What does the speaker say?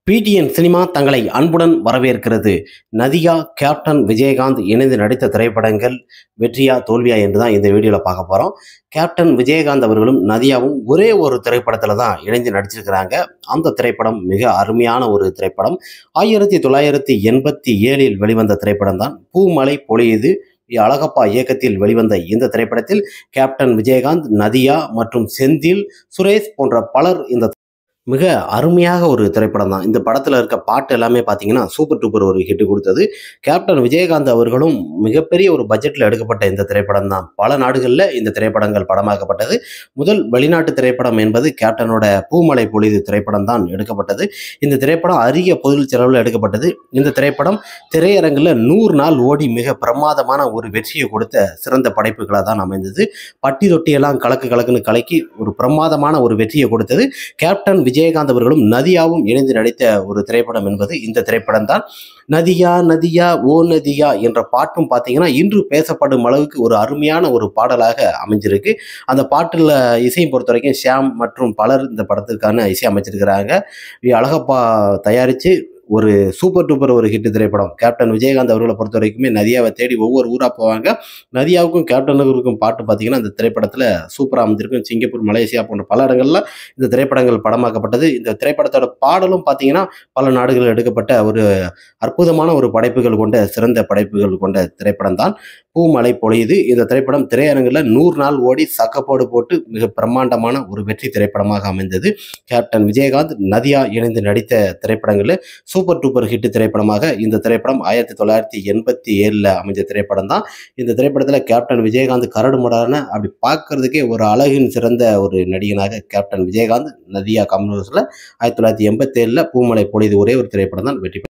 PTN cinema தங்களை அன்புடன் வரவேற்கிறது. நதியா, கேப்டன் விஜயகாந்த் இணைந்து நடித்த திரைப்படங்கள் வெற்றியா தோல்வியா என்று தான் இந்த வீடியோவில் பார்க்க போகிறோம். கேப்டன் விஜயகாந்த் அவர்களும் நதியாவும் ஒரே ஒரு திரைப்படத்தில் தான் இணைந்து நடிச்சிருக்கிறாங்க. அந்த திரைப்படம் மிக அருமையான ஒரு திரைப்படம். 1987 வெளிவந்த திரைப்படம் தான் பூமழை பொழியுது. அழகப்பா இயக்கத்தில் வெளிவந்த இந்த திரைப்படத்தில் கேப்டன் விஜயகாந்த், நதியா மற்றும் செந்தில், சுரேஷ் போன்ற பலர் இந்த மிக அருமையாக ஒரு திரைப்படம் தான். இந்த படத்தில் இருக்க பாட்டு எல்லாமே பார்த்தீங்கன்னா சூப்பர் டூப்பர் ஒரு ஹிட் கொடுத்தது. கேப்டன் விஜயகாந்த் அவர்களும் மிகப்பெரிய ஒரு பட்ஜெட்டில் எடுக்கப்பட்ட இந்த திரைப்படம் தான். பல நாடுகளில் இந்த திரைப்படங்கள் படமாக்கப்பட்டது. முதல் வெளிநாட்டு திரைப்படம் என்பது கேப்டனோட பூமழை பொழிது திரைப்படம் தான் எடுக்கப்பட்டது. இந்த திரைப்படம் அரிய பொருள் செலவில் எடுக்கப்பட்டது. இந்த திரைப்படம் திரையரங்கில் 100 நாள் ஓடி மிக பிரமாதமான ஒரு வெற்றியை கொடுத்த சிறந்த படைப்புகளாக தான் அமைந்தது. பட்டி தொட்டியெல்லாம் கலக்குன்னு கலக்கி ஒரு பிரமாதமான ஒரு வெற்றியை கொடுத்தது. கேப்டன் விஜயகாந்த் அவர்களும் நதியாவும் இணைந்து நடித்த ஒரு திரைப்படம் என்பது இந்த திரைப்படம் தான். நதியா நதியா ஓ நதியா என்ற பாட்டும் பார்த்தீங்கன்னா இன்று பேசப்படும் அளவுக்கு ஒரு அருமையான ஒரு பாடலாக அமைஞ்சிருக்கு. அந்த பாட்டில் இசையை பொறுத்த வரைக்கும் ஷியாம் மற்றும் பலர் இந்த படத்திற்கான இசை அமைச்சிருக்கிறாங்க. அழகப்பா தயாரித்து ஒரு சூப்பர் டூப்பர் ஒரு ஹிட் திரைப்படம். கேப்டன் விஜயகாந்த் அவர்களை பொறுத்த வரைக்குமே நதியாவை தேடி ஒவ்வொரு ஊராக போவாங்க. நதியாவுக்கும் கேப்டனுக்கும் பாட்டு பார்த்தீங்கன்னா இந்த திரைப்படத்தில் சூப்பராக அமைஞ்சிருக்கும். சிங்கப்பூர், மலேசியா போன்ற பல இடங்களில் இந்த திரைப்படங்கள் படமாக்கப்பட்டது. இந்த திரைப்படத்தோட பாடலும் பார்த்தீங்கன்னா பல நாடுகளில் எடுக்கப்பட்ட ஒரு அற்புதமான ஒரு படைப்புகள் கொண்ட சிறந்த படைப்புகள் கொண்ட திரைப்படம் தான் பூமழை பொழியுது. இந்த திரைப்படம் திரையரங்கில் 100 நாள் ஓடி சக்கப்போடு போட்டு மிக பிரம்மாண்டமான ஒரு வெற்றி திரைப்படமாக அமைந்தது. கேப்டன் விஜயகாந்த், நதியா இணைந்து நடித்த திரைப்படங்களில் சூப்பர் டூப்பர் ஹிட் திரைப்படமாக இந்த திரைப்படம் 1987 அமைஞ்ச திரைப்படம் தான். இந்த திரைப்படத்தில் கேப்டன் விஜயகாந்த் கரடு முரடான அப்படி பார்க்கறதுக்கே ஒரு அழகின் சிறந்த ஒரு நடிகனாக கேப்டன் விஜயகாந்த், நதியா காம்பினேஷனில் 1987 பூமழை பொழியுது ஒரே ஒரு திரைப்படம் தான் வெற்றி